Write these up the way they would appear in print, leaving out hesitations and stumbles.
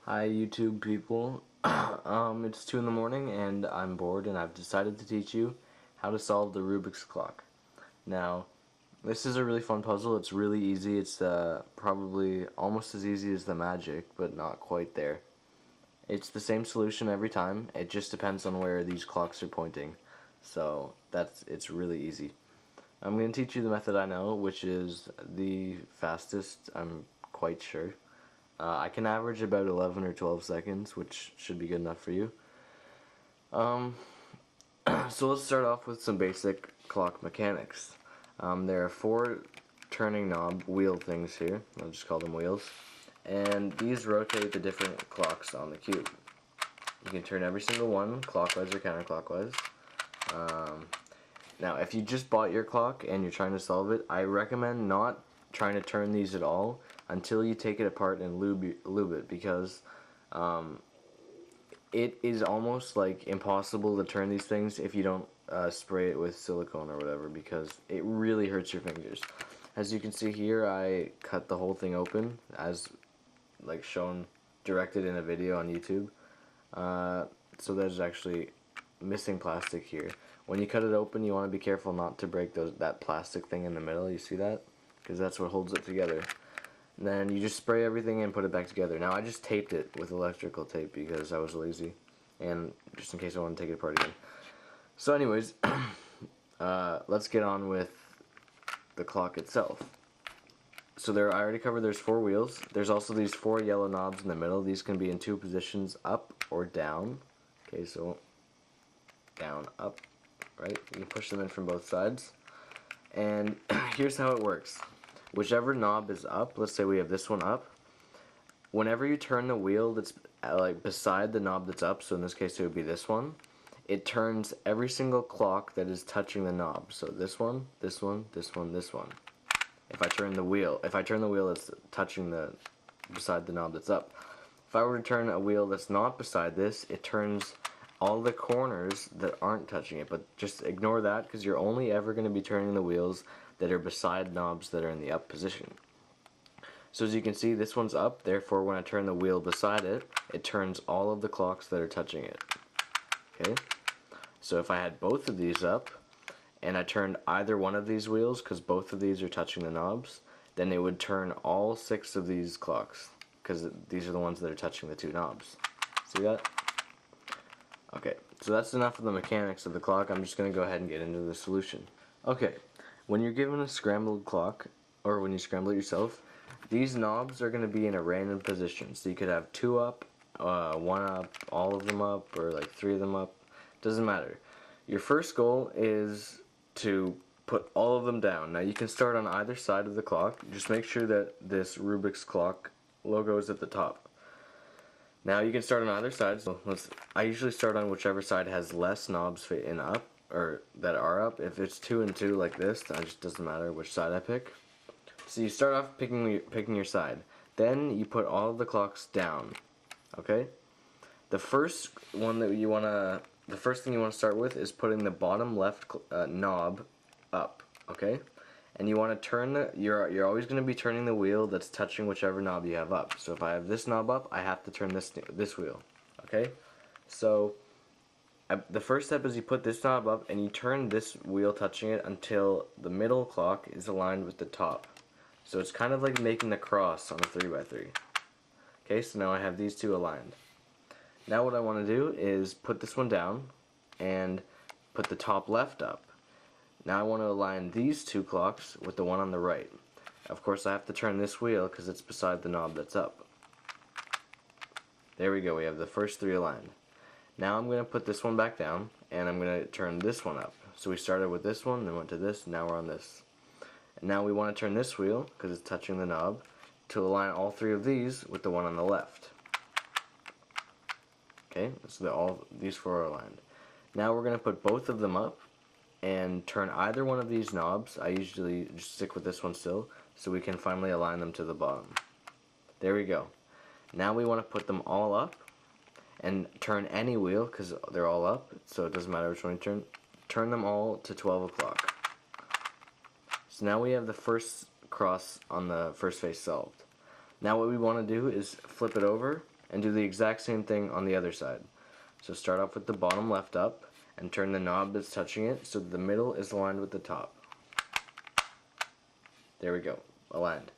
Hi YouTube people. It's 2 in the morning and I'm bored and I've decided to teach you how to solve the Rubik's clock. Now, this is a really fun puzzle. It's really easy. It's probably almost as easy as the magic, but not quite there. It's the same solution every time. It just depends on where these clocks are pointing. So it's really easy. I'm going to teach you the method I know, which is the fastest, I'm quite sure. I can average about 11 or 12 seconds, which should be good enough for you. So let's start off with some basic clock mechanics. There are 4 turning knob wheel things here. I'll just call them wheels. And these rotate the different clocks on the cube. You can turn every single one clockwise or counterclockwise. Now, if you just bought your clock and you're trying to solve it, I recommend not trying to turn these at all until you take it apart and lube it, because it is almost like impossible to turn these things if you don't spray it with silicone or whatever, because it really hurts your fingers. As you can see here, I cut the whole thing open as like shown, directed in a video on YouTube. So there's actually missing plastic here. When you cut it open, you want to be careful not to break that plastic thing in the middle. You see that? Because that's what holds it together. And then you just spray everything and put it back together. Now I just taped it with electrical tape because I was lazy, and just in case I want to take it apart again. So anyways, let's get on with the clock itself. So I already covered there's 4 wheels. There's also these 4 yellow knobs in the middle. These can be in 2 positions, up or down. Okay, so down, up, right? You can push them in from both sides. And here's how it works. Whichever knob is up, let's say we have this one up, whenever you turn the wheel that's like beside the knob that's up, so in this case it would be this one, it turns every single clock that is touching the knob. So this one, this one, this one, this one. If I turn the wheel that's touching beside the knob that's up. If I were to turn a wheel that's not beside this, it turns all the corners that aren't touching it. But just ignore that, because you're only ever going to be turning the wheels that are beside knobs that are in the up position. So as you can see, this one's up, therefore when I turn the wheel beside it, it turns all of the clocks that are touching it. Okay? So if I had both of these up, and I turned either one of these wheels, because both of these are touching the knobs, then it would turn all 6 of these clocks, because these are the ones that are touching the 2 knobs. See that? Okay, so that's enough of the mechanics of the clock. I'm just going to go ahead and get into the solution. Okay, when you're given a scrambled clock, or when you scramble it yourself, these knobs are going to be in a random position. So you could have 2 up, 1 up, all of them up, or like 3 of them up. Doesn't matter. Your first goal is to put all of them down. Now you can start on either side of the clock. Just make sure that this Rubik's clock logo is at the top. Now you can start on either side. So I usually start on whichever side has less knobs in up, or that are up. If it's 2 and 2 like this, then it just doesn't matter which side I pick. So you start off picking your side. Then you put all of the clocks down. Okay? The first thing you want to start with is putting the bottom left knob up. Okay? And you want to turn you're always going to be turning the wheel that's touching whichever knob you have up. So if I have this knob up, I have to turn this wheel. Okay? So the first step is you put this knob up and you turn this wheel touching it until the middle clock is aligned with the top. So it's kind of like making the cross on a 3x3. Okay, so now I have these 2 aligned. Now what I want to do is put this one down and put the top left up. Now I want to align these 2 clocks with the one on the right. Of course I have to turn this wheel because it's beside the knob that's up. There we go, we have the first 3 aligned. Now I'm going to put this one back down, and I'm going to turn this one up. So we started with this one, then went to this, now we're on this. And now we want to turn this wheel, because it's touching the knob, to align all 3 of these with the one on the left. Okay, so these 4 are aligned. Now we're going to put both of them up, and turn either one of these knobs. I usually just stick with this one still, so we can finally align them to the bottom. There we go. Now we want to put them all up, and turn any wheel, because they're all up, so it doesn't matter which one you turn. Turn them all to 12 o'clock. So now we have the first cross on the first face solved. Now what we want to do is flip it over and do the exact same thing on the other side. So start off with the bottom left up and turn the knob that's touching it so that the middle is aligned with the top. There we go, aligned.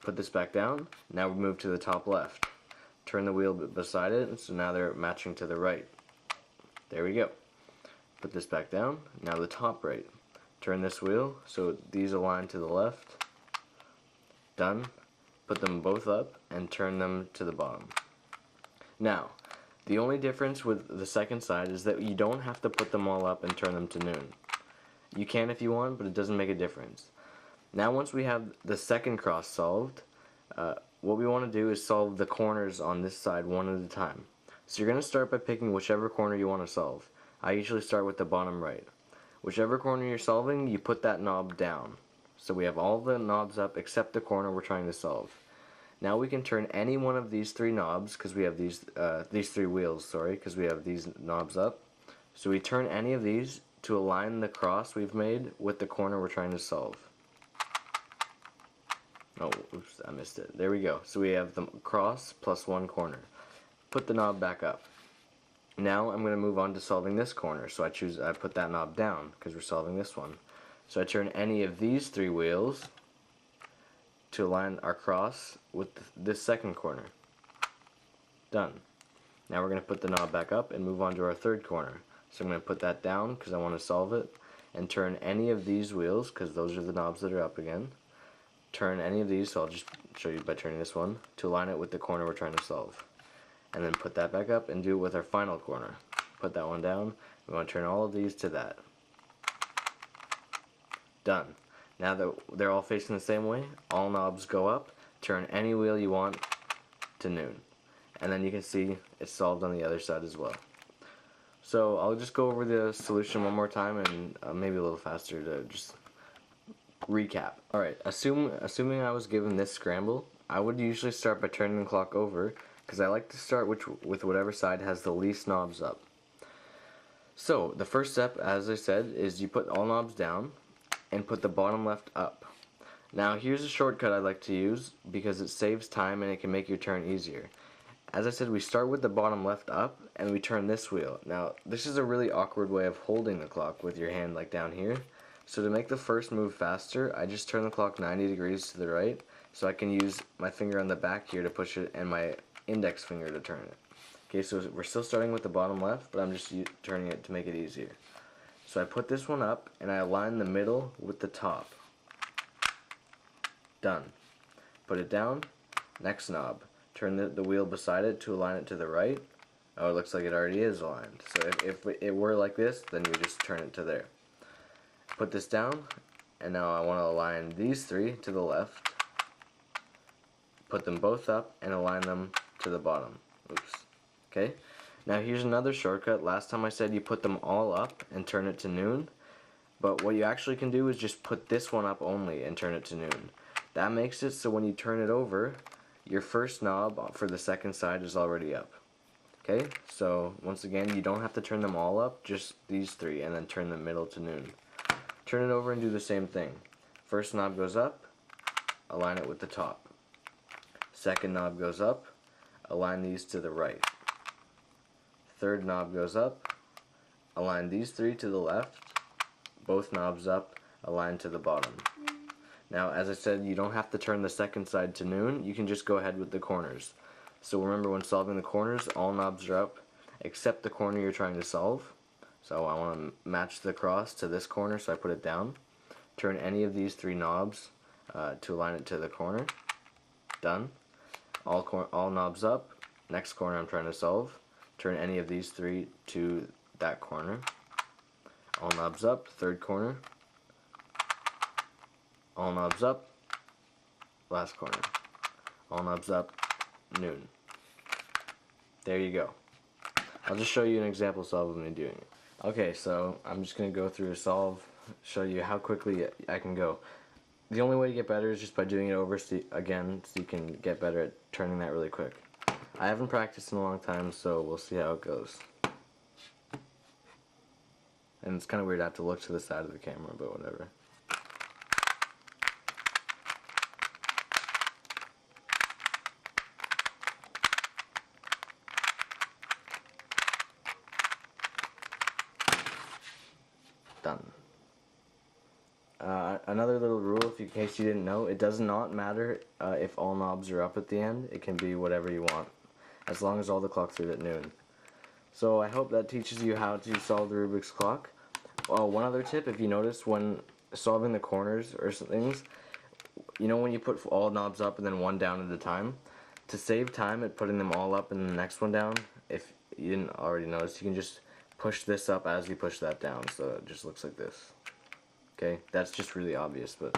Put this back down. Now we move to the top left. Turn the wheel beside it, so now they're matching to the right. There we go. Put this back down. Now the top right. Turn this wheel so these align to the left. Done. Put them both up and turn them to the bottom. Now, the only difference with the second side is that you don't have to put them all up and turn them to noon. You can if you want, but it doesn't make a difference. Now once we have the second cross solved, what we want to do is solve the corners on this side one at a time. So you're going to start by picking whichever corner you want to solve. I usually start with the bottom right. Whichever corner you're solving, you put that knob down. So we have all the knobs up except the corner we're trying to solve. Now we can turn any one of these three knobs, because we have these three wheels, because we have these knobs up. So we turn any of these to align the cross we've made with the corner we're trying to solve. Oh, oops, I missed it. There we go. So we have the cross plus one corner. Put the knob back up. Now I'm going to move on to solving this corner. So I put that knob down because we're solving this one. So I turn any of these three wheels to align our cross with this second corner. Done. Now we're going to put the knob back up and move on to our third corner. So I'm going to put that down because I want to solve it, and turn any of these wheels, because those are the knobs that are up again. Turn any of these, so I'll just show you by turning this one, to align it with the corner we're trying to solve. And then put that back up and do it with our final corner. Put that one down. We want to turn all of these to that. Done. Now that they're all facing the same way, all knobs go up. Turn any wheel you want to noon. And then you can see it's solved on the other side as well. So I'll just go over the solution one more time and maybe a little faster to just recap. Alright, assuming I was given this scramble, I would usually start by turning the clock over, because I like to start with whatever side has the least knobs up. So the first step, as I said, is you put all knobs down and put the bottom left up. Now here's a shortcut I like to use because it saves time and it can make your turn easier. As I said, we start with the bottom left up and we turn this wheel. Now this is a really awkward way of holding the clock with your hand like down here. So to make the first move faster, I just turn the clock 90 degrees to the right, so I can use my finger on the back here to push it and my index finger to turn it. Okay, so we're still starting with the bottom left, but I'm just turning it to make it easier. So I put this one up and I align the middle with the top. Done. Put it down, next knob. Turn the wheel beside it to align it to the right. Oh, it looks like it already is aligned. So if it were like this, then you would just turn it to there. Put this down, and now I want to align these three to the left. Put them both up and align them to the bottom. Oops. Okay. Now here's another shortcut. Last time I said you put them all up and turn it to noon, but what you actually can do is just put this one up only and turn it to noon. That makes it so when you turn it over, your first knob for the second side is already up. Okay, so once again, you don't have to turn them all up, just these three, and then turn the middle to noon. Turn it over and do the same thing. First knob goes up, align it with the top. Second knob goes up, align these to the right. Third knob goes up, align these three to the left, both knobs up, align to the bottom. Now, as I said, you don't have to turn the second side to noon, you can just go ahead with the corners. So remember, when solving the corners, all knobs are up, except the corner you're trying to solve. So I want to match the cross to this corner, so I put it down. Turn any of these three knobs to align it to the corner. Done. All knobs up. Next corner I'm trying to solve. Turn any of these three to that corner. All knobs up. Third corner. All knobs up. Last corner. All knobs up. Noon. There you go. I'll just show you an example solve of me doing it. Okay, so I'm just going to go through a solve, show you how quickly I can go. The only way to get better is just by doing it over again, so you can get better at turning that really quick. I haven't practiced in a long time, so we'll see how it goes. And it's kind of weird I have to look to the side of the camera, but whatever. Done. Another little rule, in case you didn't know, it does not matter if all knobs are up at the end. It can be whatever you want, as long as all the clocks are at noon. So I hope that teaches you how to solve the Rubik's clock. One other tip, if you notice when solving the corners or things, you know when you put all knobs up and then one down at a time, to save time at putting them all up and the next one down, if you didn't already notice, you can just push this up as you push that down, so it just looks like this. Okay, that's just really obvious, but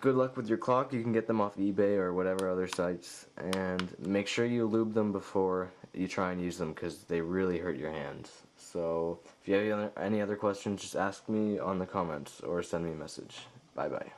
good luck with your clock. You can get them off eBay or whatever other sites, and make sure you lube them before you try and use them because they really hurt your hands. So if you have any other questions, just ask me on the comments or send me a message. Bye bye.